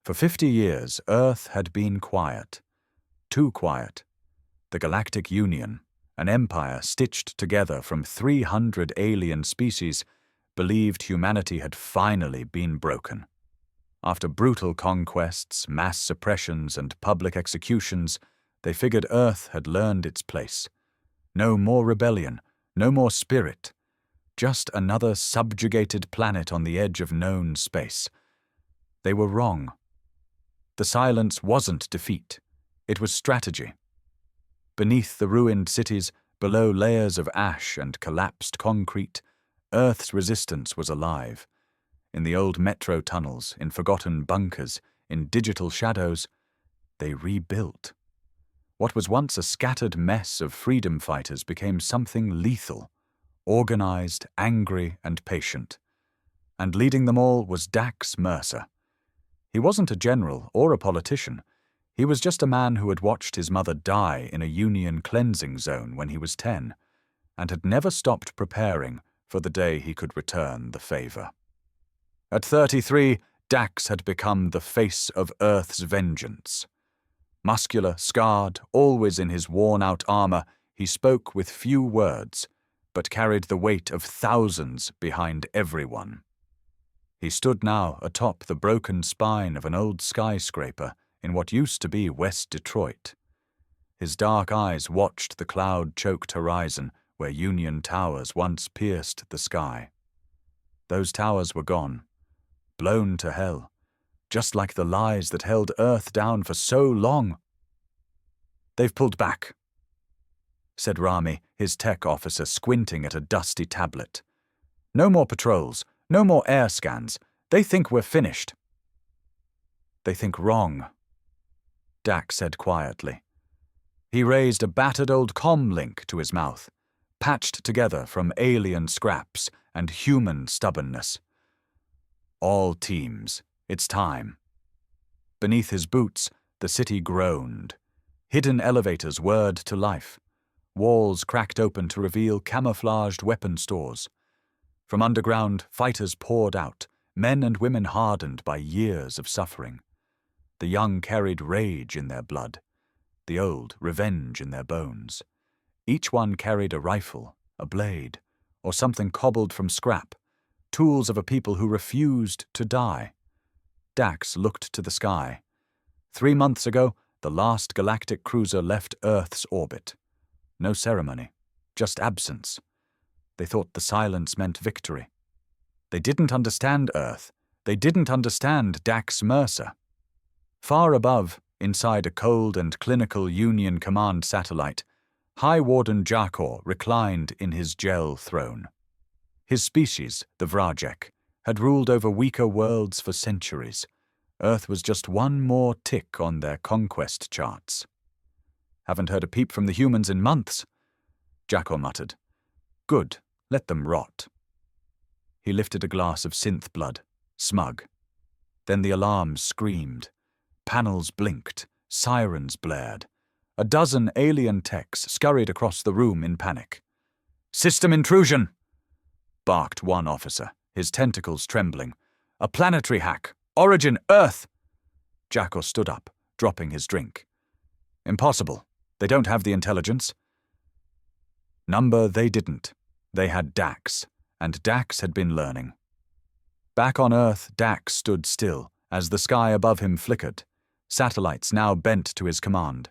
For 50 years, Earth had been quiet. Too quiet. The Galactic Union, an empire stitched together from 300 alien species, believed humanity had finally been broken. After brutal conquests, mass suppressions, and public executions, they figured Earth had learned its place. No more rebellion, no more spirit. Just another subjugated planet on the edge of known space. They were wrong. The silence wasn't defeat. It was strategy. Beneath the ruined cities, below layers of ash and collapsed concrete, Earth's resistance was alive. In the old metro tunnels, in forgotten bunkers, in digital shadows, they rebuilt. What was once a scattered mess of freedom fighters became something lethal, organized, angry, and patient. And leading them all was Dax Mercer. He wasn't a general or a politician. He was just a man who had watched his mother die in a Union cleansing zone when he was 10, and had never stopped preparing for the day he could return the favor. At 33, Dax had become the face of Earth's vengeance. Muscular, scarred, always in his worn-out armor, he spoke with few words, but carried the weight of thousands behind everyone. He stood now atop the broken spine of an old skyscraper in what used to be West Detroit. His dark eyes watched the cloud-choked horizon where Union towers once pierced the sky. Those towers were gone, blown to hell, just like the lies that held Earth down for so long. "They've pulled back," said Rami, his tech officer, squinting at a dusty tablet. "No more patrols, no more air scans. They think we're finished." "They think wrong," Dax said quietly. He raised a battered old comm link to his mouth, patched together from alien scraps and human stubbornness. "All teams, it's time." Beneath his boots, the city groaned. Hidden elevators whirred to life. Walls cracked open to reveal camouflaged weapon stores. From underground, fighters poured out, men and women hardened by years of suffering. The young carried rage in their blood, the old revenge in their bones. Each one carried a rifle, a blade, or something cobbled from scrap, tools of a people who refused to die. Dax looked to the sky. 3 months ago, the last galactic cruiser left Earth's orbit. No ceremony, just absence. They thought the silence meant victory. They didn't understand Earth. They didn't understand Dax Mercer. Far above, inside a cold and clinical Union Command satellite, High Warden Jakor reclined in his gel throne. His species, the Vrajek, had ruled over weaker worlds for centuries. Earth was just one more tick on their conquest charts. "Haven't heard a peep from the humans in months," Jakor muttered. "Good, let them rot." He lifted a glass of synth blood, smug. Then the alarms screamed. Panels blinked, sirens blared. A dozen alien techs scurried across the room in panic. "System intrusion!" barked one officer, his tentacles trembling. "A planetary hack! Origin Earth!" Jakor stood up, dropping his drink. "Impossible. They don't have the intelligence." Number they didn't. They had Dax, and Dax had been learning. Back on Earth, Dax stood still as the sky above him flickered, satellites now bent to his command.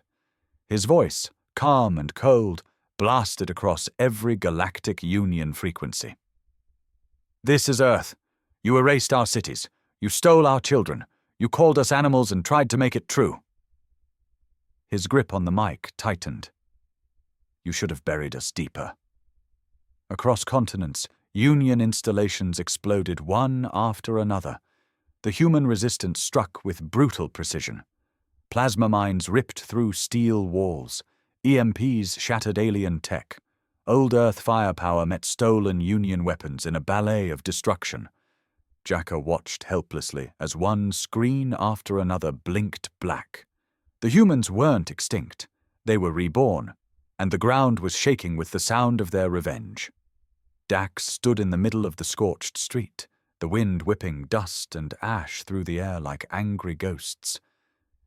His voice, calm and cold, blasted across every Galactic Union frequency. "This is Earth. You erased our cities. You stole our children. You called us animals and tried to make it true." His grip on the mic tightened. "You should have buried us deeper." Across continents, Union installations exploded one after another. The human resistance struck with brutal precision. Plasma mines ripped through steel walls. EMPs shattered alien tech. Old Earth firepower met stolen Union weapons in a ballet of destruction. Jakor watched helplessly as one screen after another blinked black. The humans weren't extinct. They were reborn, and the ground was shaking with the sound of their revenge. Dax stood in the middle of the scorched street, the wind whipping dust and ash through the air like angry ghosts.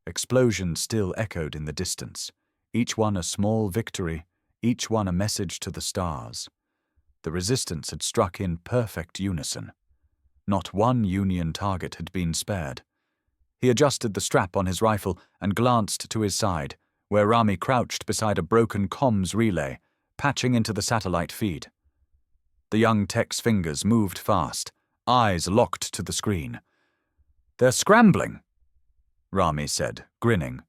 Explosions still echoed in the distance, each one a small victory, each one a message to the stars. The resistance had struck in perfect unison. Not one Union target had been spared. He adjusted the strap on his rifle and glanced to his side, where Rami crouched beside a broken comms relay, patching into the satellite feed. The young tech's fingers moved fast, eyes locked to the screen. "They're scrambling," Rami said, grinning.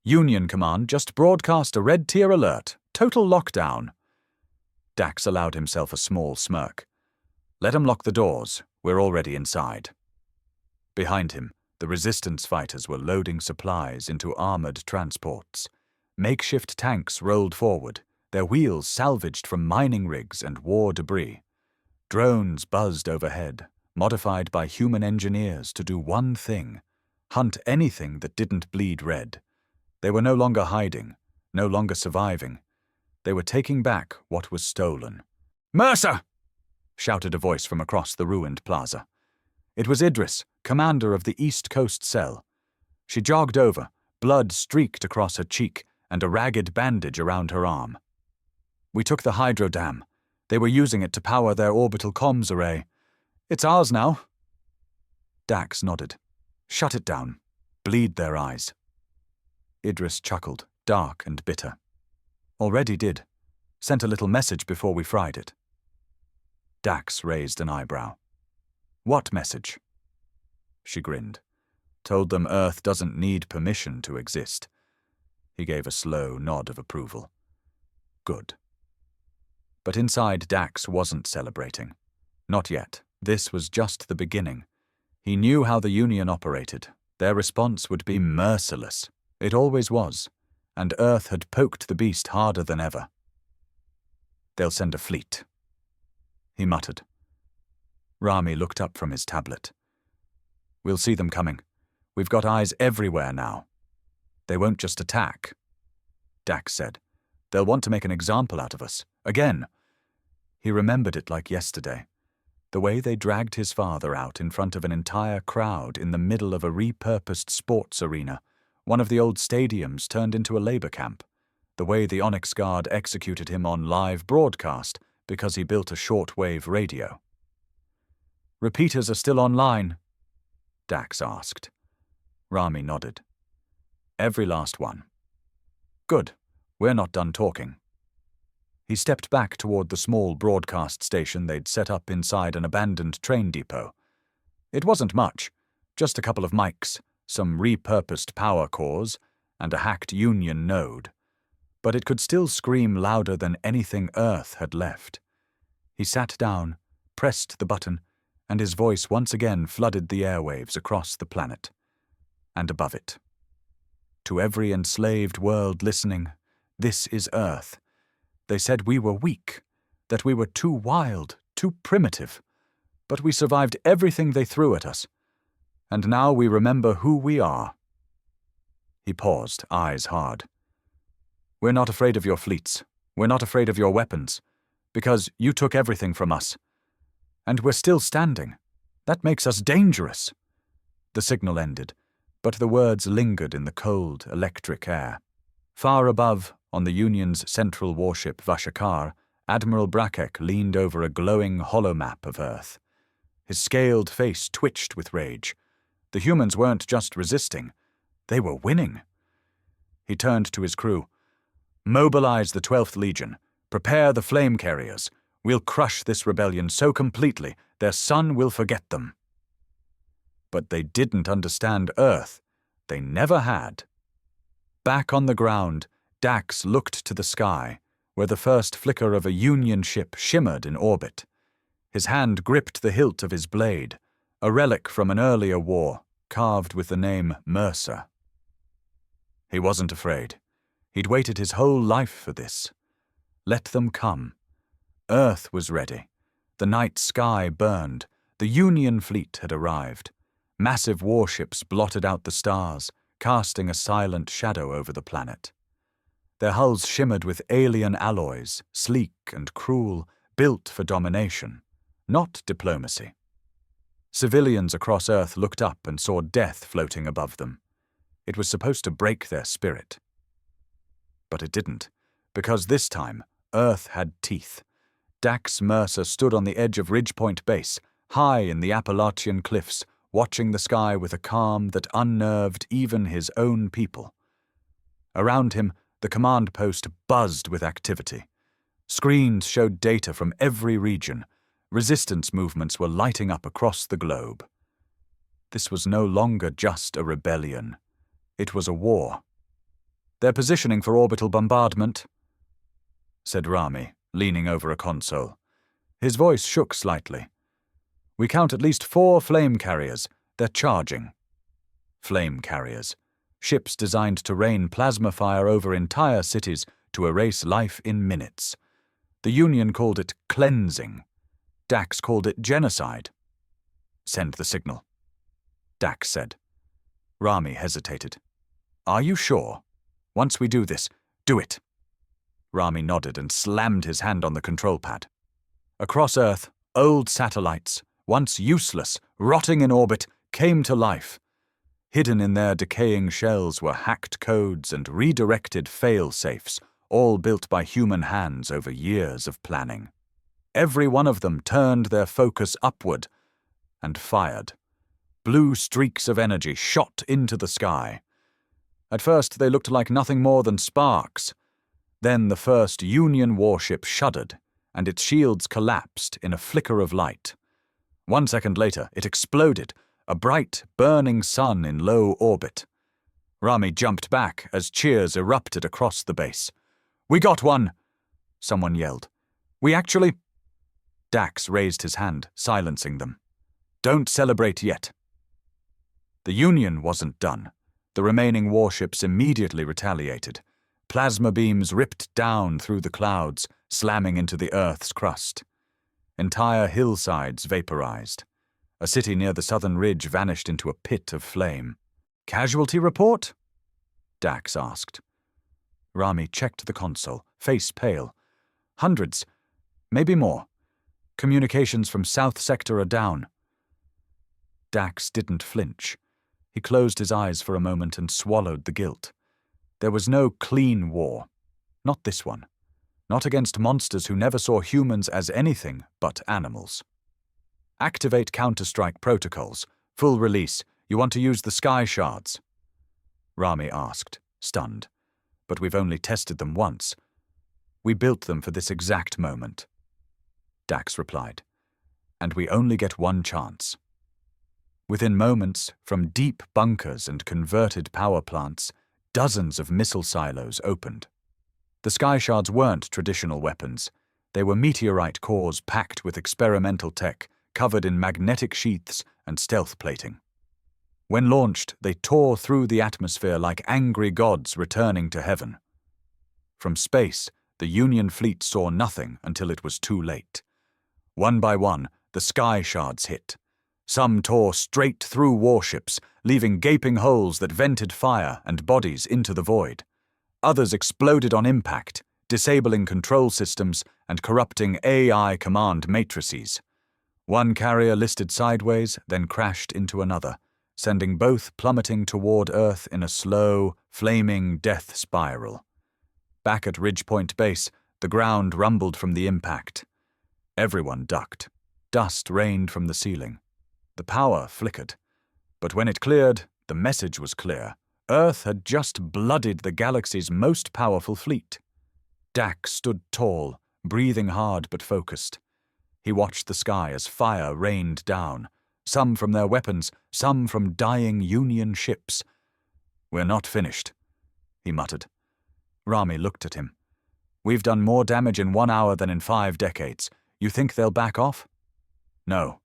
"Union Command just broadcast a red tier alert. Total lockdown." Dax allowed himself a small smirk. "Let 'em lock the doors. We're already inside." Behind him, the resistance fighters were loading supplies into armored transports. Makeshift tanks rolled forward, their wheels salvaged from mining rigs and war debris. Drones buzzed overhead, modified by human engineers to do one thing: hunt anything that didn't bleed red. They were no longer hiding, no longer surviving. They were taking back what was stolen. "Mercer!" shouted a voice from across the ruined plaza. It was Idris, commander of the East Coast Cell. She jogged over, blood streaked across her cheek and a ragged bandage around her arm. "We took the hydro dam. They were using it to power their orbital comms array. It's ours now." Dax nodded. "Shut it down. Bleed their eyes." Idris chuckled, dark and bitter. "Already did. Sent a little message before we fried it." Dax raised an eyebrow. "What message?" She grinned. "Told them Earth doesn't need permission to exist." He gave a slow nod of approval. "Good." But inside, Dax wasn't celebrating. Not yet. This was just the beginning. He knew how the Union operated. Their response would be merciless. It always was. And Earth had poked the beast harder than ever. "They'll send a fleet," he muttered. Rami looked up from his tablet. "We'll see them coming. We've got eyes everywhere now. They won't just attack," Dax said. "They'll want to make an example out of us. Again." He remembered it like yesterday. The way they dragged his father out in front of an entire crowd in the middle of a repurposed sports arena, one of the old stadiums turned into a labor camp. The way the Onyx Guard executed him on live broadcast because he built a shortwave radio. "Repeaters are still online?" Dax asked. Rami nodded. "Every last one." "Good. We're not done talking." He stepped back toward the small broadcast station they'd set up inside an abandoned train depot. It wasn't much, just a couple of mics, some repurposed power cores, and a hacked Union node. But it could still scream louder than anything Earth had left. He sat down, pressed the button, and his voice once again flooded the airwaves across the planet. And above it. "To every enslaved world listening, this is Earth. They said we were weak, that we were too wild, too primitive. But we survived everything they threw at us. And now we remember who we are." He paused, eyes hard. "We're not afraid of your fleets. We're not afraid of your weapons. Because you took everything from us. And we're still standing. That makes us dangerous." The signal ended, but the words lingered in the cold, electric air. Far above, on the Union's central warship Vashakar, Admiral Brackek leaned over a glowing holomap of Earth. His scaled face twitched with rage. The humans weren't just resisting. They were winning. He turned to his crew. "Mobilize the 12th Legion. Prepare the flame carriers. We'll crush this rebellion so completely, their sun will forget them." But they didn't understand Earth. They never had. Back on the ground, Dax looked to the sky, where the first flicker of a Union ship shimmered in orbit. His hand gripped the hilt of his blade, a relic from an earlier war, carved with the name Mercer. He wasn't afraid. He'd waited his whole life for this. Let them come. Earth was ready. The night sky burned. The Union fleet had arrived. Massive warships blotted out the stars, casting a silent shadow over the planet. Their hulls shimmered with alien alloys, sleek and cruel, built for domination, not diplomacy. Civilians across Earth looked up and saw death floating above them. It was supposed to break their spirit. But it didn't, because this time, Earth had teeth. Dax Mercer stood on the edge of Ridgepoint Base, high in the Appalachian cliffs, watching the sky with a calm that unnerved even his own people. Around him, the command post buzzed with activity. Screens showed data from every region. Resistance movements were lighting up across the globe. This was no longer just a rebellion. It was a war. "They're positioning for orbital bombardment," said Rami, leaning over a console. His voice shook slightly. "We count at least 4 flame carriers. They're charging." Flame carriers. Ships designed to rain plasma fire over entire cities to erase life in minutes. The Union called it cleansing. Dax called it genocide. "Send the signal," Dax said. Rami hesitated. "Are you sure? Once we do this, do it." Rami nodded and slammed his hand on the control pad. Across Earth, old satellites, once useless, rotting in orbit, came to life. Hidden in their decaying shells were hacked codes and redirected fail-safes, all built by human hands over years of planning. Every one of them turned their focus upward and fired. Blue streaks of energy shot into the sky. At first they looked like nothing more than sparks. Then the first Union warship shuddered, and its shields collapsed in a flicker of light. 1 second later, it exploded, a bright, burning sun in low orbit. Rami jumped back as cheers erupted across the base. "We got one!" someone yelled. "We actually—" Dax raised his hand, silencing them. "Don't celebrate yet." The Union wasn't done. The remaining warships immediately retaliated. Plasma beams ripped down through the clouds, slamming into the Earth's crust. Entire hillsides vaporized. A city near the southern ridge vanished into a pit of flame. "Casualty report?" Dax asked. Rami checked the console, face pale. "Hundreds, maybe more. Communications from South Sector are down." Dax didn't flinch. He closed his eyes for a moment and swallowed the guilt. There was no clean war. Not this one. Not against monsters who never saw humans as anything but animals. "Activate counterstrike protocols. Full release. You want to use the sky shards?" Rami asked, stunned. "But we've only tested them once. We built them for this exact moment." Dax replied. "And we only get one chance." Within moments, from deep bunkers and converted power plants, dozens of missile silos opened. The sky shards weren't traditional weapons. They were meteorite cores packed with experimental tech, covered in magnetic sheaths and stealth plating. When launched, they tore through the atmosphere like angry gods returning to heaven. From space, the Union fleet saw nothing until it was too late. One by one, the sky shards hit. Some tore straight through warships, leaving gaping holes that vented fire and bodies into the void. Others exploded on impact, disabling control systems and corrupting AI command matrices. One carrier listed sideways, then crashed into another, sending both plummeting toward Earth in a slow, flaming death spiral. Back at Ridgepoint Base, the ground rumbled from the impact. Everyone ducked. Dust rained from the ceiling. The power flickered. But when it cleared, the message was clear. Earth had just blooded the galaxy's most powerful fleet. Dax stood tall, breathing hard but focused. He watched the sky as fire rained down, some from their weapons, some from dying Union ships. "We're not finished," he muttered. Rami looked at him. "We've done more damage in 1 hour than in 5 decades. You think they'll back off?" "No,"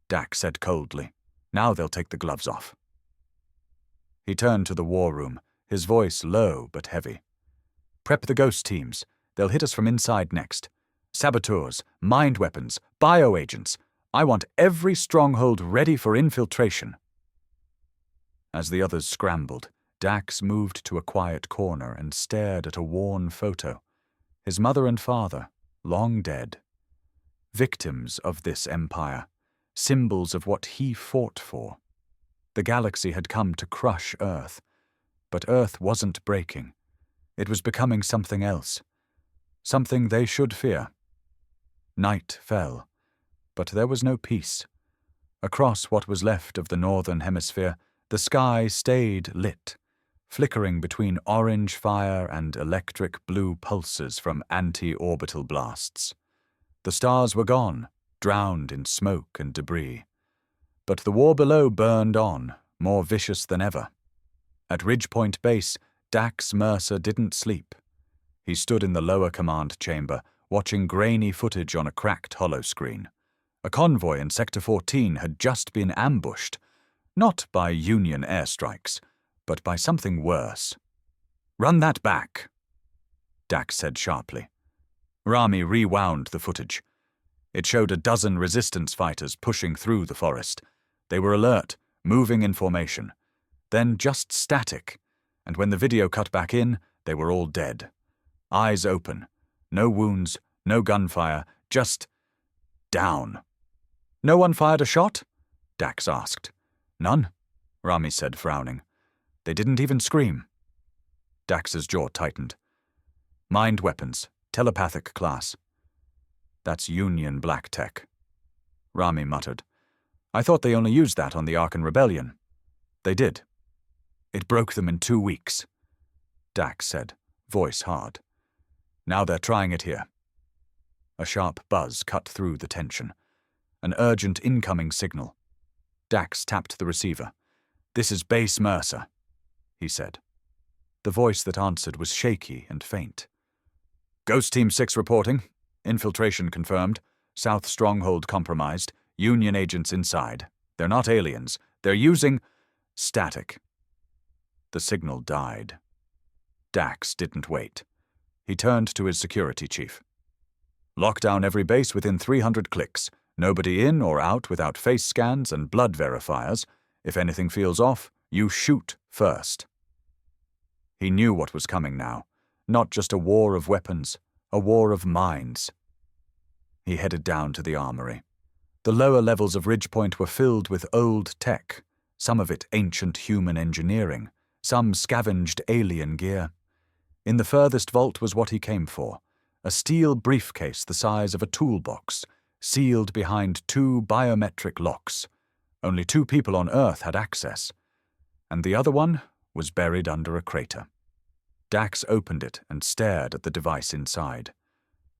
Dax said coldly. "Now they'll take the gloves off." He turned to the war room, his voice low but heavy. "Prep the ghost teams. They'll hit us from inside next. Saboteurs, mind weapons, bioagents. I want every stronghold ready for infiltration." As the others scrambled, Dax moved to a quiet corner and stared at a worn photo. His mother and father, long dead. Victims of this empire, symbols of what he fought for. The galaxy had come to crush Earth, but Earth wasn't breaking. It was becoming something else, something they should fear. Night fell, but there was no peace. Across what was left of the northern hemisphere, the sky stayed lit, flickering between orange fire and electric blue pulses from anti-orbital blasts. The stars were gone, drowned in smoke and debris. But the war below burned on, more vicious than ever. At Ridgepoint Base, Dax Mercer didn't sleep. He stood in the lower command chamber, watching grainy footage on a cracked holoscreen. A convoy in Sector 14 had just been ambushed, not by Union airstrikes, but by something worse. "Run that back," Dax said sharply. Rami rewound the footage. It showed a dozen resistance fighters pushing through the forest. They were alert, moving in formation. Then just static, and when the video cut back in, they were all dead. Eyes open. No wounds, no gunfire, just down. "No one fired a shot?" Dax asked. "None," Rami said, frowning. "They didn't even scream." Dax's jaw tightened. "Mind weapons, telepathic class." "That's Union black tech," Rami muttered. "I thought they only used that on the Arkan Rebellion." "They did. It broke them in 2 weeks," Dax said, voice hard. "Now they're trying it here." A sharp buzz cut through the tension. An urgent incoming signal. Dax tapped the receiver. "This is Base Mercer," he said. The voice that answered was shaky and faint. "Ghost Team 6 reporting. Infiltration confirmed. South Stronghold compromised. Union agents inside. They're not aliens. They're using static." The signal died. Dax didn't wait. He turned to his security chief. "Lock down every base within 300 clicks. Nobody in or out without face scans and blood verifiers. If anything feels off, you shoot first." He knew what was coming now. Not just a war of weapons, a war of minds. He headed down to the armory. The lower levels of Ridgepoint were filled with old tech, some of it ancient human engineering, some scavenged alien gear. In the furthest vault was what he came for, a steel briefcase the size of a toolbox, sealed behind 2 biometric locks. Only 2 people on Earth had access, and the other one was buried under a crater. Dax opened it and stared at the device inside.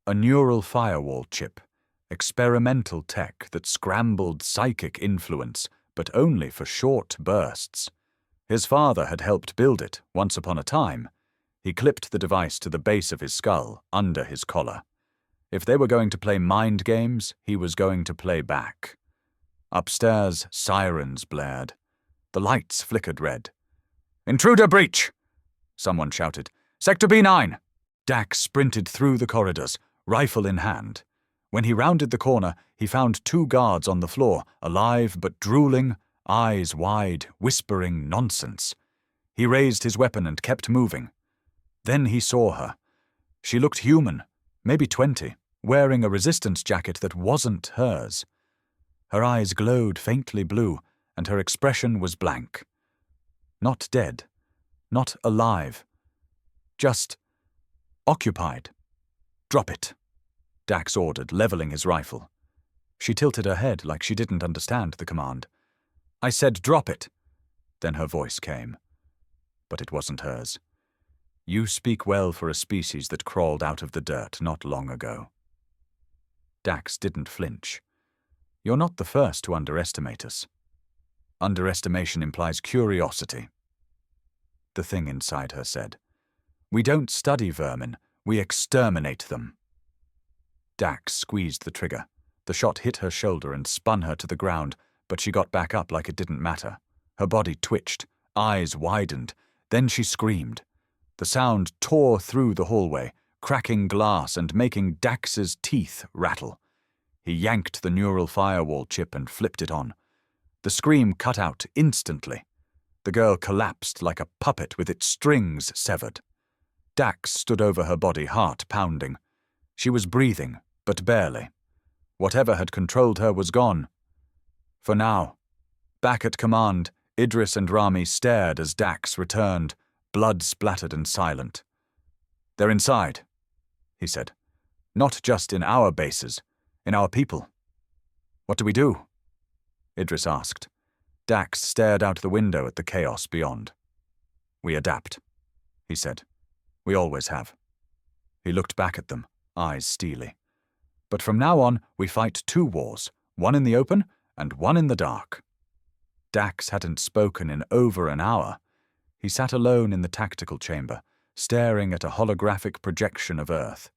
A neural firewall chip, experimental tech that scrambled psychic influence, but only for short bursts. His father had helped build it once upon a time. He clipped the device to the base of his skull, under his collar. If they were going to play mind games, he was going to play back. Upstairs, sirens blared. The lights flickered red. "Intruder breach!" someone shouted. "Sector B9!" Dax sprinted through the corridors, rifle in hand. When he rounded the corner, he found 2 guards on the floor, alive but drooling, eyes wide, whispering nonsense. He raised his weapon and kept moving. Then he saw her. She looked human, maybe 20, wearing a resistance jacket that wasn't hers. Her eyes glowed faintly blue, and her expression was blank. Not dead, not alive, just occupied. "Drop it," Dax ordered, leveling his rifle. She tilted her head like she didn't understand the command. "I said drop it." Then her voice came. But it wasn't hers. "You speak well for a species that crawled out of the dirt not long ago." Dax didn't flinch. "You're not the first to underestimate us. Underestimation implies curiosity." The thing inside her said. "We don't study vermin, we exterminate them." Dax squeezed the trigger. The shot hit her shoulder and spun her to the ground, but she got back up like it didn't matter. Her body twitched, eyes widened. Then she screamed. The sound tore through the hallway, cracking glass and making Dax's teeth rattle. He yanked the neural firewall chip and flipped it on. The scream cut out instantly. The girl collapsed like a puppet with its strings severed. Dax stood over her body, heart pounding. She was breathing, but barely. Whatever had controlled her was gone. For now. Back at command, Idris and Rami stared as Dax returned, blood-splattered and silent. "They're inside," he said. "Not just in our bases, in our people." "What do we do?" Idris asked. Dax stared out the window at the chaos beyond. "We adapt," he said. "We always have." He looked back at them, eyes steely. "But from now on, we fight 2 wars, one in the open and one in the dark." Dax hadn't spoken in over an hour. He sat alone in the tactical chamber, staring at a holographic projection of Earth.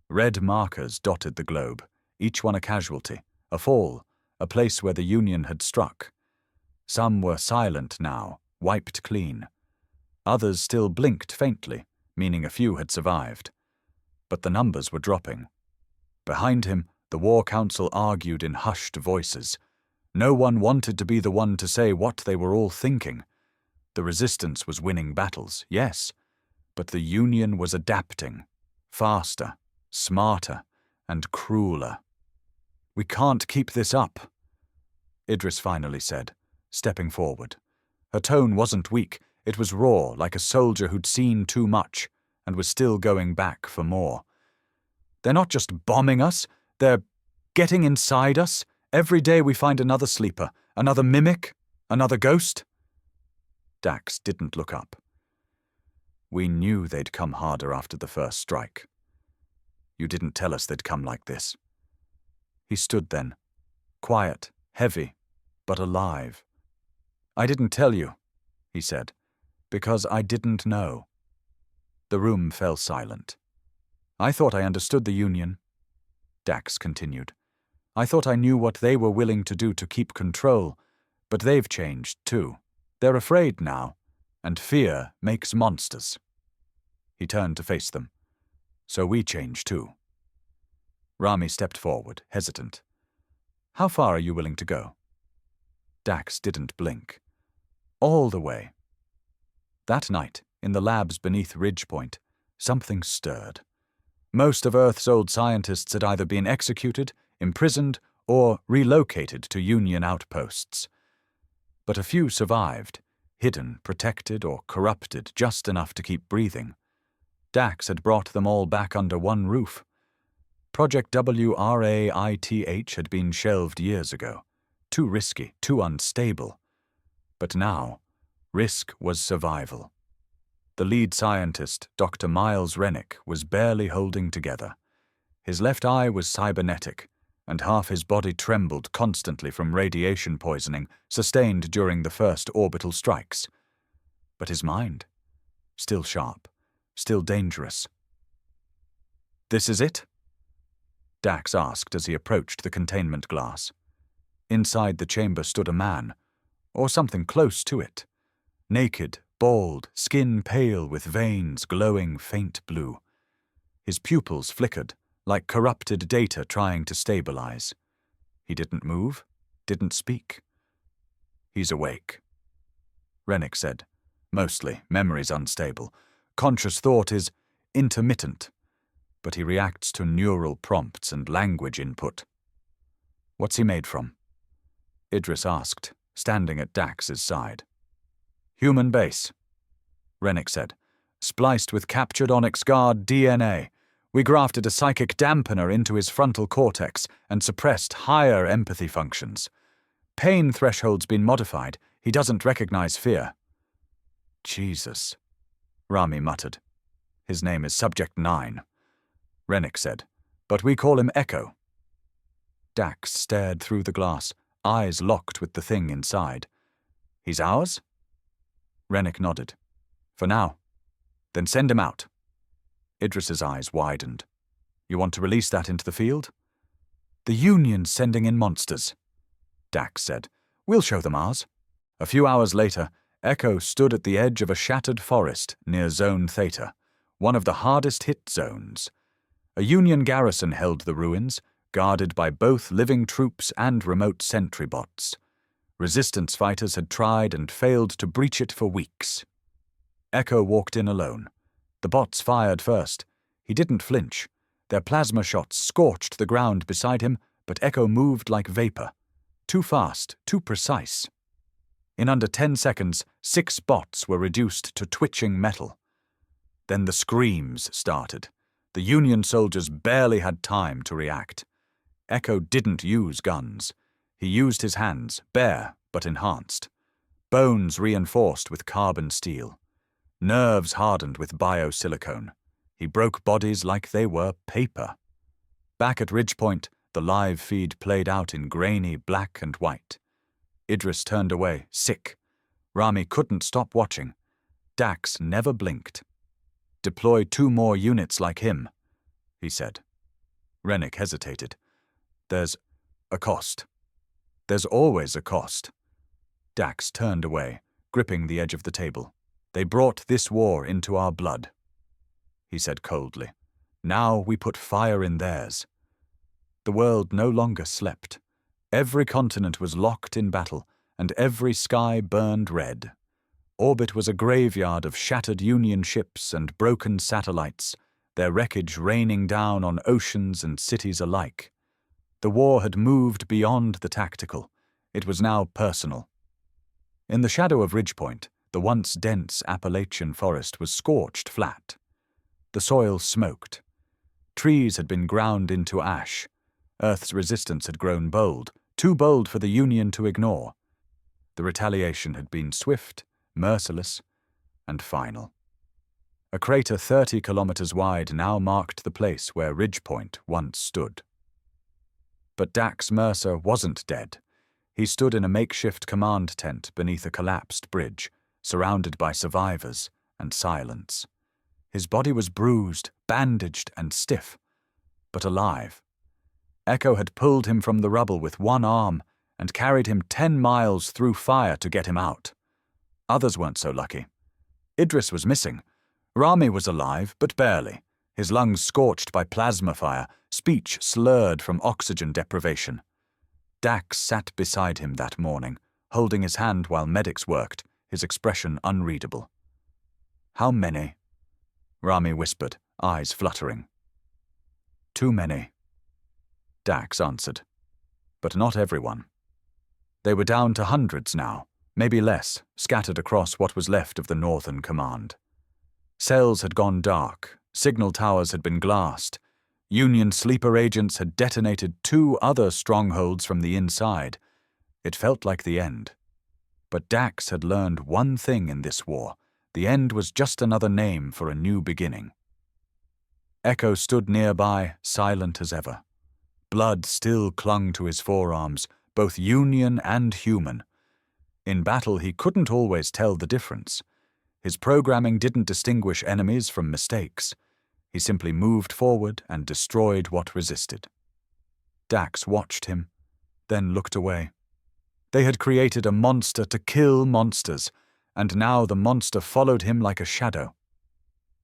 Red markers dotted the globe, each one a casualty, a fall, a place where the Union had struck. Some were silent now, wiped clean. Others still blinked faintly, meaning a few had survived. But the numbers were dropping. Behind him, the War Council argued in hushed voices. No one wanted to be the one to say what they were all thinking. The Resistance was winning battles, yes, but the Union was adapting, faster, smarter, and crueler. "We can't keep this up," Idris finally said, stepping forward. Her tone wasn't weak, it was raw, like a soldier who'd seen too much and was still going back for more. "They're not just bombing us, they're getting inside us. Every day we find another sleeper, another mimic, another ghost." Dax didn't look up. "We knew they'd come harder after the first strike. You didn't tell us they'd come like this." He stood then, quiet, heavy, but alive. "I didn't tell you," he said, "because I didn't know." The room fell silent. "I thought I understood the Union," Dax continued. "I thought I knew what they were willing to do to keep control, but they've changed too. They're afraid now, and fear makes monsters." He turned to face them. "So we change too." Rami stepped forward, hesitant. "How far are you willing to go?" Dax didn't blink. "All the way." That night, in the labs beneath Ridgepoint, something stirred. Most of Earth's old scientists had either been executed, imprisoned, or relocated to Union outposts. But a few survived, hidden, protected, or corrupted just enough to keep breathing. Dax had brought them all back under one roof. Project WRAITH had been shelved years ago. Too risky, too unstable. But now, risk was survival. The lead scientist, Dr. Miles Rennick, was barely holding together. His left eye was cybernetic, and half his body trembled constantly from radiation poisoning sustained during the first orbital strikes. But his mind? Still sharp, still dangerous. "This is it?" Dax asked as he approached the containment glass. Inside the chamber stood a man, or something close to it. Naked, bald, skin pale with veins glowing faint blue. His pupils flickered, like corrupted data trying to stabilize. He didn't move, didn't speak. "He's awake," Rennick said. "Mostly, memory's unstable. Conscious thought is intermittent, but he reacts to neural prompts and language input." "What's he made from?" Idris asked, standing at Dax's side. "Human base," Rennick said. "Spliced with captured Onyx Guard DNA. We grafted a psychic dampener into his frontal cortex and suppressed higher empathy functions. Pain threshold's been modified. He doesn't recognize fear." "Jesus," Rami muttered. "His name is Subject 9. Rennick said, "But we call him Echo." Dax stared through the glass, eyes locked with the thing inside. "He's ours?" Rennick nodded. "For now. Then send him out." Idris's eyes widened. "You want to release that into the field?" "The Union's sending in monsters," Dax said. "We'll show them ours." A few hours later, Echo stood at the edge of a shattered forest near Zone Theta, one of the hardest-hit zones. A Union garrison held the ruins, guarded by both living troops and remote sentry bots. Resistance fighters had tried and failed to breach it for weeks. Echo walked in alone. The bots fired first. He didn't flinch. Their plasma shots scorched the ground beside him, but Echo moved like vapor. Too fast, too precise. In under 10 seconds, 6 bots were reduced to twitching metal. Then the screams started. The Union soldiers barely had time to react. Echo didn't use guns. He used his hands, bare but enhanced. Bones reinforced with carbon steel. Nerves hardened with biosilicone. He broke bodies like they were paper. Back at Ridgepoint, the live feed played out in grainy black and white. Idris turned away, sick. Rami couldn't stop watching. Dax never blinked. "Deploy 2 more units like him," he said. Rennick hesitated. "There's a cost." "There's always a cost." Dax turned away, gripping the edge of the table. "They brought this war into our blood," he said coldly. "Now we put fire in theirs." The world no longer slept. Every continent was locked in battle, and every sky burned red. Orbit was a graveyard of shattered Union ships and broken satellites, their wreckage raining down on oceans and cities alike. The war had moved beyond the tactical. It was now personal. In the shadow of Ridgepoint, the once dense Appalachian forest was scorched flat. The soil smoked. Trees had been ground into ash. Earth's resistance had grown bold, too bold for the Union to ignore. The retaliation had been swift, merciless, and final. A crater 30 kilometers wide now marked the place where Ridgepoint once stood. But Dax Mercer wasn't dead. He stood in a makeshift command tent beneath a collapsed bridge, surrounded by survivors and silence. His body was bruised, bandaged, and stiff, but alive. Echo had pulled him from the rubble with one arm and carried him 10 miles through fire to get him out. Others weren't so lucky. Idris was missing. Rami was alive, but barely, his lungs scorched by plasma fire, speech slurred from oxygen deprivation. Dax sat beside him that morning, holding his hand while medics worked, his expression unreadable. "How many?" Rami whispered, eyes fluttering. "Too many," Dax answered. "But not everyone." They were down to hundreds now, maybe less, scattered across what was left of the Northern Command. Cells had gone dark, signal towers had been glassed, Union sleeper agents had detonated 2 other strongholds from the inside. It felt like the end. But Dax had learned one thing in this war. The end was just another name for a new beginning. Echo stood nearby, silent as ever. Blood still clung to his forearms, both Union and human. In battle, he couldn't always tell the difference. His programming didn't distinguish enemies from mistakes. He simply moved forward and destroyed what resisted. Dax watched him, then looked away. They had created a monster to kill monsters, and now the monster followed him like a shadow.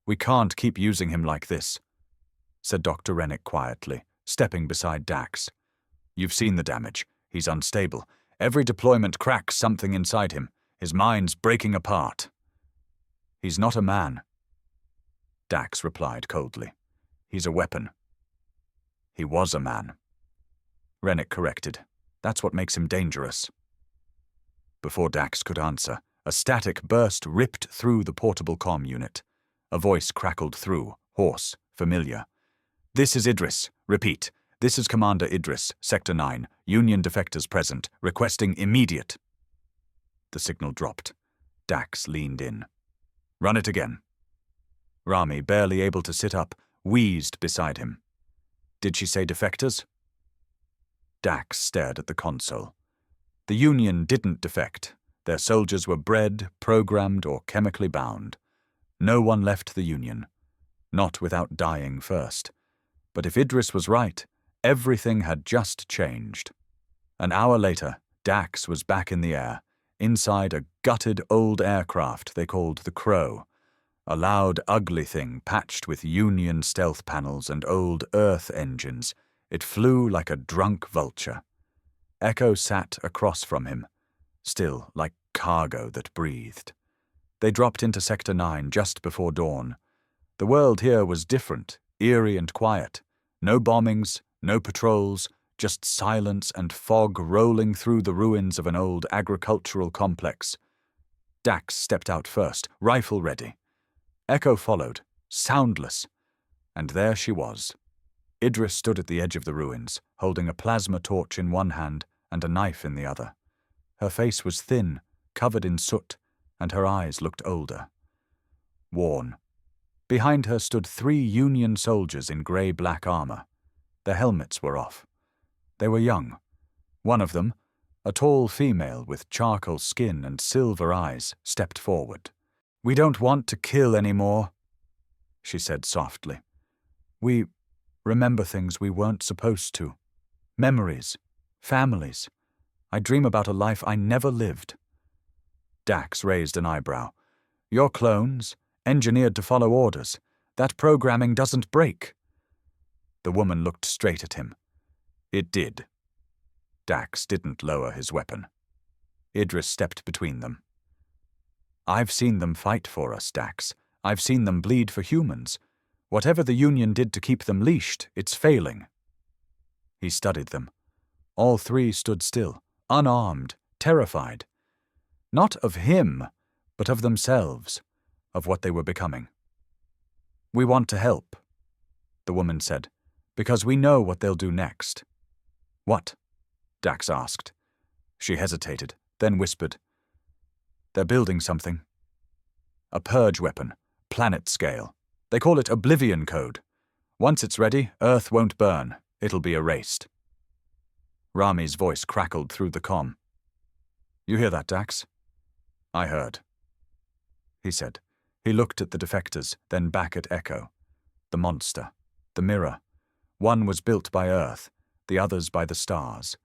"We can't keep using him like this," said Dr. Rennick quietly, stepping beside Dax. "You've seen the damage. He's unstable. Every deployment cracks something inside him. His mind's breaking apart." "He's not a man," Dax replied coldly. "He's a weapon." "He was a man," Rennick corrected. "That's what makes him dangerous." Before Dax could answer, a static burst ripped through the portable comm unit. A voice crackled through, hoarse, familiar. "This is Idris. Repeat. This is Commander Idris, Sector 9. Union defectors present. Requesting immediate." The signal dropped. Dax leaned in. "Run it again." Rami, barely able to sit up, wheezed beside him. "Did she say defectors?" Dax stared at the console. The Union didn't defect. Their soldiers were bred, programmed, or chemically bound. No one left the Union. Not without dying first. But if Idris was right, everything had just changed. An hour later, Dax was back in the air, inside a gutted old aircraft they called the Crow. A loud, ugly thing patched with Union stealth panels and old Earth engines. It flew like a drunk vulture. Echo sat across from him, still like cargo that breathed. They dropped into Sector 9 just before dawn. The world here was different, eerie and quiet. No bombings, no patrols, just silence and fog rolling through the ruins of an old agricultural complex. Dax stepped out first, rifle ready. Echo followed, soundless, and there she was. Idris stood at the edge of the ruins, holding a plasma torch in one hand and a knife in the other. Her face was thin, covered in soot, and her eyes looked older. Worn. Behind her stood 3 Union soldiers in grey-black armor. Their helmets were off. They were young. One of them, a tall female with charcoal skin and silver eyes, stepped forward. "We don't want to kill anymore," she said softly. "We remember things we weren't supposed to. Memories, families. I dream about a life I never lived." Dax raised an eyebrow. "You're clones, engineered to follow orders. That programming doesn't break." The woman looked straight at him. It did. Dax didn't lower his weapon. Idris stepped between them. "I've seen them fight for us, Dax. I've seen them bleed for humans. Whatever the Union did to keep them leashed, it's failing." He studied them. All 3 stood still, unarmed, terrified. Not of him, but of themselves, of what they were becoming. "We want to help," the woman said, "because we know what they'll do next." "What?" Dax asked. She hesitated, then whispered, "They're building something. A purge weapon, planet scale. They call it Oblivion Code. Once it's ready, Earth won't burn. It'll be erased." Rami's voice crackled through the comm. "You hear that, Dax?" "I heard," he said. He looked at the defectors, then back at Echo. The monster, the mirror. One was built by Earth, the others by the stars.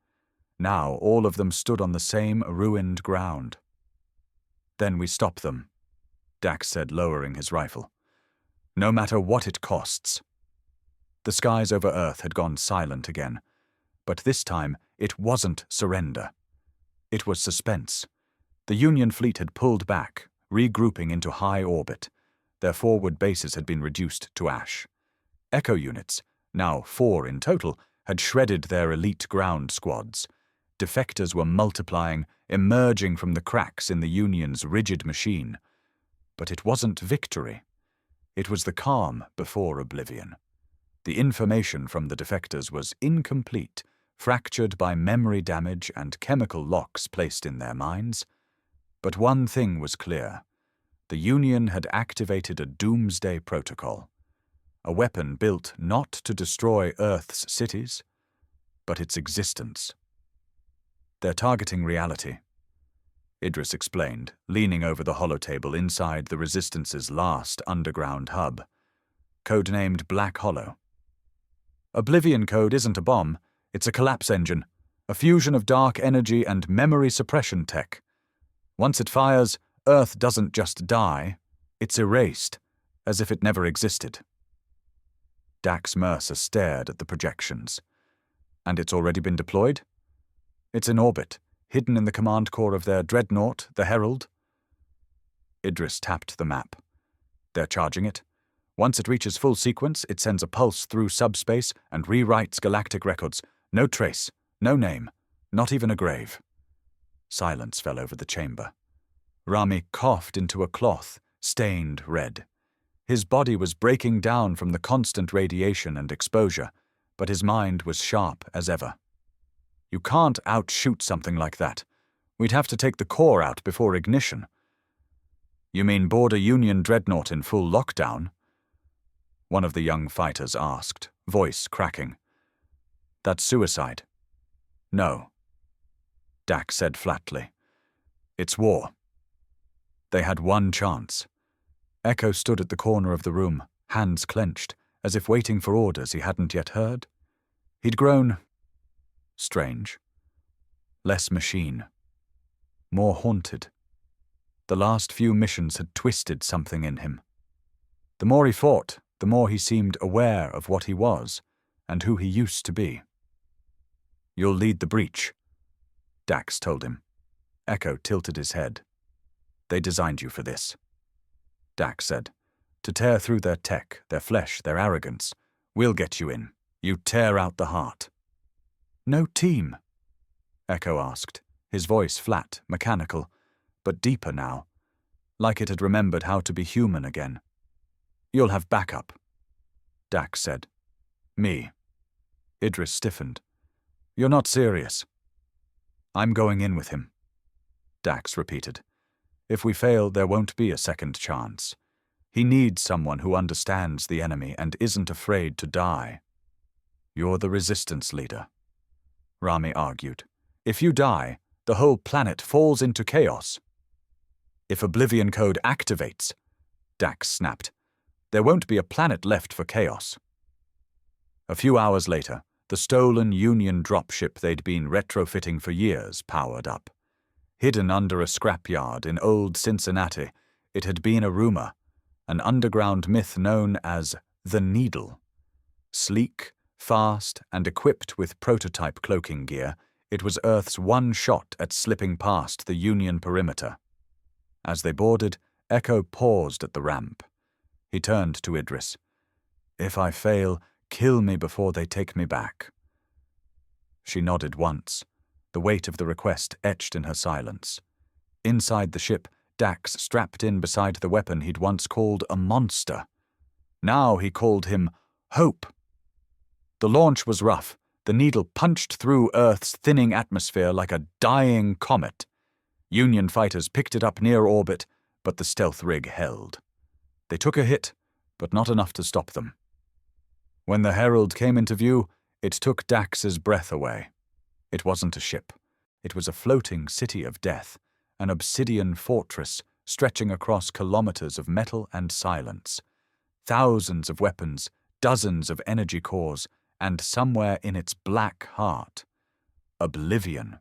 Now all of them stood on the same ruined ground. "Then we stop them," Dax said, lowering his rifle. "No matter what it costs." The skies over Earth had gone silent again, but this time it wasn't surrender. It was suspense. The Union fleet had pulled back, regrouping into high orbit. Their forward bases had been reduced to ash. Echo units, now 4 in total, had shredded their elite ground squads. Defectors were multiplying, emerging from the cracks in the Union's rigid machine. But it wasn't victory. It was the calm before oblivion. The information from the defectors was incomplete, fractured by memory damage and chemical locks placed in their minds. But one thing was clear. The Union had activated a doomsday protocol. A weapon built not to destroy Earth's cities, but its existence. "They're targeting reality," Idris explained, leaning over the holotable inside the Resistance's last underground hub. Codenamed Black Hollow. "Oblivion Code isn't a bomb, it's a collapse engine, a fusion of dark energy and memory suppression tech. Once it fires, Earth doesn't just die, it's erased, as if it never existed." Dax Mercer stared at the projections. "And it's already been deployed?" "It's in orbit, hidden in the command core of their dreadnought, the Herald." Idris tapped the map. "They're charging it. Once it reaches full sequence, it sends a pulse through subspace and rewrites galactic records. No trace, no name, not even a grave." Silence fell over the chamber. Rami coughed into a cloth, stained red. His body was breaking down from the constant radiation and exposure, but his mind was sharp as ever. "You can't outshoot something like that. We'd have to take the core out before ignition." "You mean board a Union dreadnought in full lockdown?" one of the young fighters asked, voice cracking. "That's suicide." "No," Dax said flatly. "It's war." They had one chance. Echo stood at the corner of the room, hands clenched, as if waiting for orders he hadn't yet heard. He'd grown strange. Less machine. More haunted. The last few missions had twisted something in him. The more he fought, the more he seemed aware of what he was and who he used to be. "You'll lead the breach," Dax told him. Echo tilted his head. "They designed you for this," Dax said. "To tear through their tech, their flesh, their arrogance. We'll get you in. You tear out the heart." No team? Echo asked, his voice flat, mechanical, but deeper now, like it had remembered how to be human again. You'll have backup, Dax said. Me. Idris stiffened. You're not serious. I'm going in with him, Dax repeated. If we fail, there won't be a second chance. He needs someone who understands the enemy and isn't afraid to die. You're the resistance leader, Rami argued. If you die, the whole planet falls into chaos. If Oblivion Code activates, Dax snapped, there won't be a planet left for chaos. A few hours later, the stolen Union dropship they'd been retrofitting for years powered up. Hidden under a scrapyard in old Cincinnati, it had been a rumor, an underground myth known as the Needle. Sleek, fast, and equipped with prototype cloaking gear, it was Earth's one shot at slipping past the Union perimeter. As they boarded, Echo paused at the ramp. He turned to Idris. If I fail, kill me before they take me back. She nodded once, the weight of the request etched in her silence. Inside the ship, Dax strapped in beside the weapon he'd once called a monster. Now he called him Hope. The launch was rough. The Needle punched through Earth's thinning atmosphere like a dying comet. Union fighters picked it up near orbit, but the stealth rig held. They took a hit, but not enough to stop them. When the Herald came into view, it took Dax's breath away. It wasn't a ship. It was a floating city of death, an obsidian fortress stretching across kilometers of metal and silence. Thousands of weapons, dozens of energy cores, and somewhere in its black heart, Oblivion.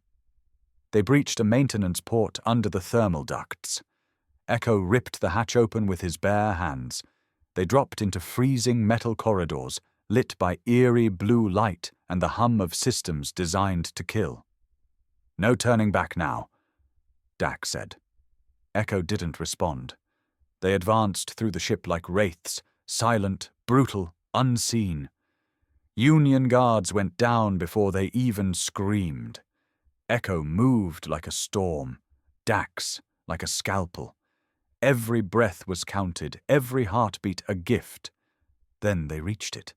They breached a maintenance port under the thermal ducts. Echo ripped the hatch open with his bare hands. They dropped into freezing metal corridors, lit by eerie blue light and the hum of systems designed to kill. No turning back now, Dax said. Echo didn't respond. They advanced through the ship like wraiths, silent, brutal, unseen. Union guards went down before they even screamed. Echo moved like a storm, Dax like a scalpel. Every breath was counted, every heartbeat a gift. Then they reached it.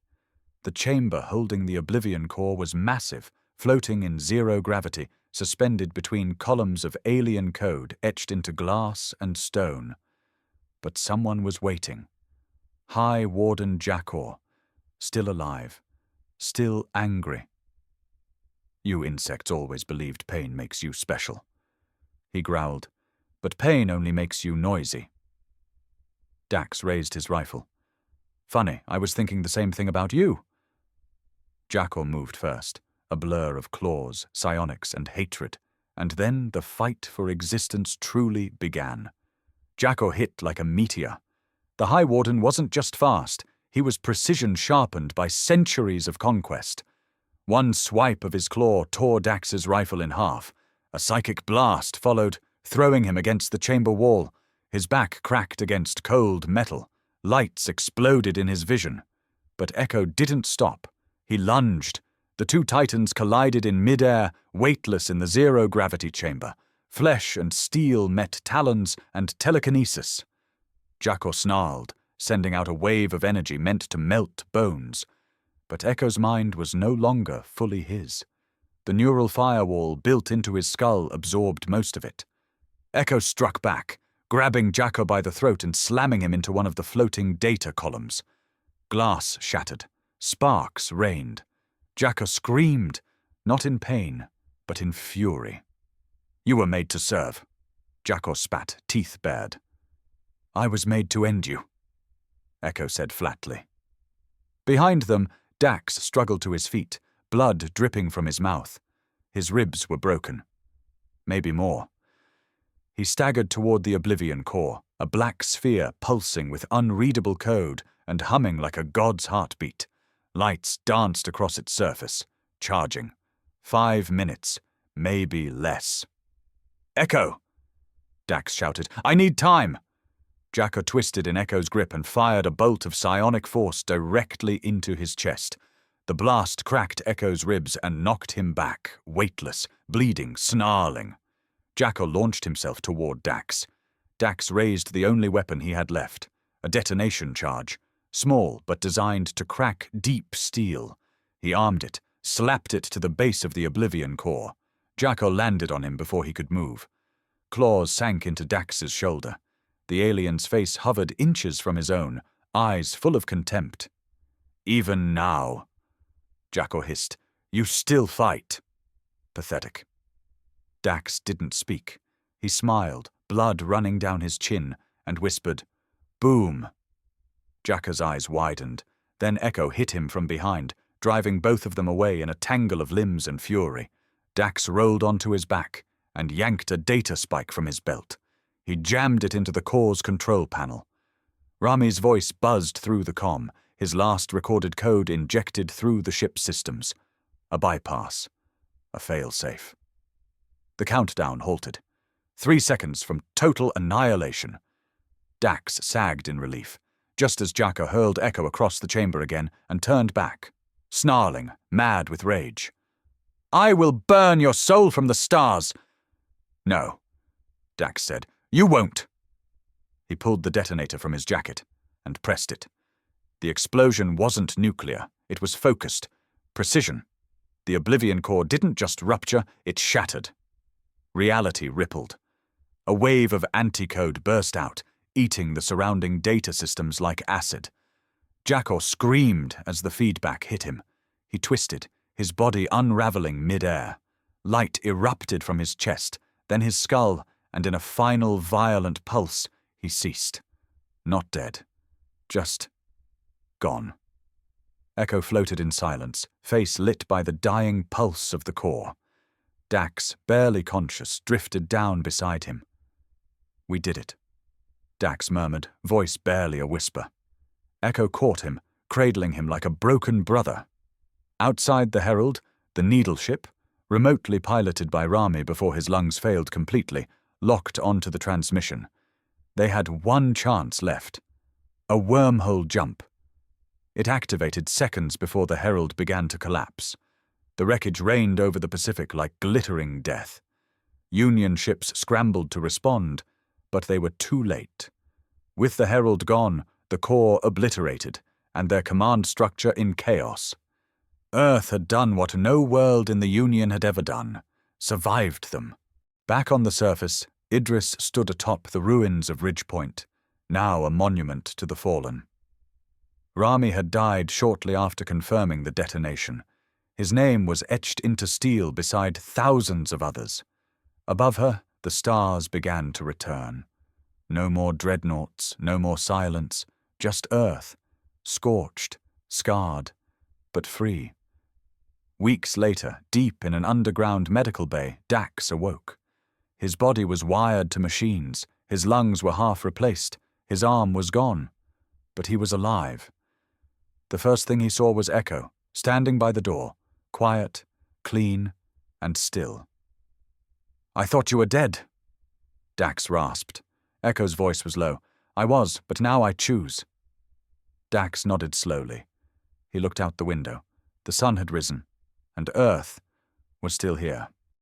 The chamber holding the Oblivion core was massive, floating in zero gravity, suspended between columns of alien code etched into glass and stone. But someone was waiting. High Warden Jakor, still alive, still angry. You insects always believed pain makes you special, he growled, but pain only makes you noisy. Dax raised his rifle. Funny, I was thinking the same thing about you. Jakor moved first, a blur of claws, psionics, and hatred, and then the fight for existence truly began. Jakor hit like a meteor. The High Warden wasn't just fast, he was precision-sharpened by centuries of conquest. One swipe of his claw tore Dax's rifle in half. A psychic blast followed, throwing him against the chamber wall. His back cracked against cold metal. Lights exploded in his vision. But Echo didn't stop. He lunged. The two titans collided in midair, weightless in the zero-gravity chamber. Flesh and steel met talons and telekinesis. Jakor snarled, sending out a wave of energy meant to melt bones. But Echo's mind was no longer fully his. The neural firewall built into his skull absorbed most of it. Echo struck back, grabbing Jakor by the throat and slamming him into one of the floating data columns. Glass shattered. Sparks rained. Jakor screamed, not in pain, but in fury. You were made to serve. Jakor spat, teeth bared. I was made to end you, Echo said flatly. Behind them, Dax struggled to his feet, blood dripping from his mouth. His ribs were broken. Maybe more. He staggered toward the Oblivion core, a black sphere pulsing with unreadable code and humming like a god's heartbeat. Lights danced across its surface, charging. 5 minutes, maybe less. Echo! Dax shouted. I need time! Jakor twisted in Echo's grip and fired a bolt of psionic force directly into his chest. The blast cracked Echo's ribs and knocked him back, weightless, bleeding, snarling. Jackal launched himself toward Dax. Dax raised the only weapon he had left, a detonation charge, small but designed to crack deep steel. He armed it, slapped it to the base of the Oblivion core. Jackal landed on him before he could move. Claws sank into Dax's shoulder. The alien's face hovered inches from his own, eyes full of contempt. "Even now," Jackal hissed, "you still fight." Pathetic. Dax didn't speak. He smiled, blood running down his chin, and whispered, "Boom." Jackal's eyes widened. Then Echo hit him from behind, driving both of them away in a tangle of limbs and fury. Dax rolled onto his back and yanked a data spike from his belt. He jammed it into the core's control panel. Rami's voice buzzed through the comm, his last recorded code injected through the ship's systems. A bypass. A fail-safe. The countdown halted. 3 seconds from total annihilation. Dax sagged in relief, just as Jacka hurled Echo across the chamber again and turned back, snarling, mad with rage. "I will burn your soul from the stars!" "No," Dax said. "You won't." He pulled the detonator from his jacket and pressed it. The explosion wasn't nuclear. It was focused. Precision. The Oblivion core didn't just rupture, it shattered. Reality rippled. A wave of anticode burst out, eating the surrounding data systems like acid. Jackal screamed as the feedback hit him. He twisted, his body unraveling mid-air. Light erupted from his chest, then his skull, and in a final violent pulse, he ceased. Not dead. Just gone. Echo floated in silence, face lit by the dying pulse of the core. Dax, barely conscious, drifted down beside him. "We did it," Dax murmured, voice barely a whisper. Echo caught him, cradling him like a broken brother. Outside the Herald, the Needle ship, remotely piloted by Rami before his lungs failed completely, locked onto the transmission. They had one chance left. A wormhole jump. It activated seconds before the Herald began to collapse. The wreckage rained over the Pacific like glittering death. Union ships scrambled to respond, but they were too late. With the Herald gone, the core obliterated, and their command structure in chaos. Earth had done what no world in the Union had ever done, survived them. Back on the surface, Idris stood atop the ruins of Ridge Point, now a monument to the fallen. Rami had died shortly after confirming the detonation. His name was etched into steel beside thousands of others. Above her, the stars began to return. No more dreadnoughts, no more silence, just Earth, scorched, scarred, but free. Weeks later, deep in an underground medical bay, Dax awoke. His body was wired to machines, his lungs were half replaced, his arm was gone, but he was alive. The first thing he saw was Echo, standing by the door, quiet, clean, and still. "I thought you were dead," Dax rasped. Echo's voice was low. "I was, but now I choose." Dax nodded slowly. He looked out the window. The sun had risen, and Earth was still here.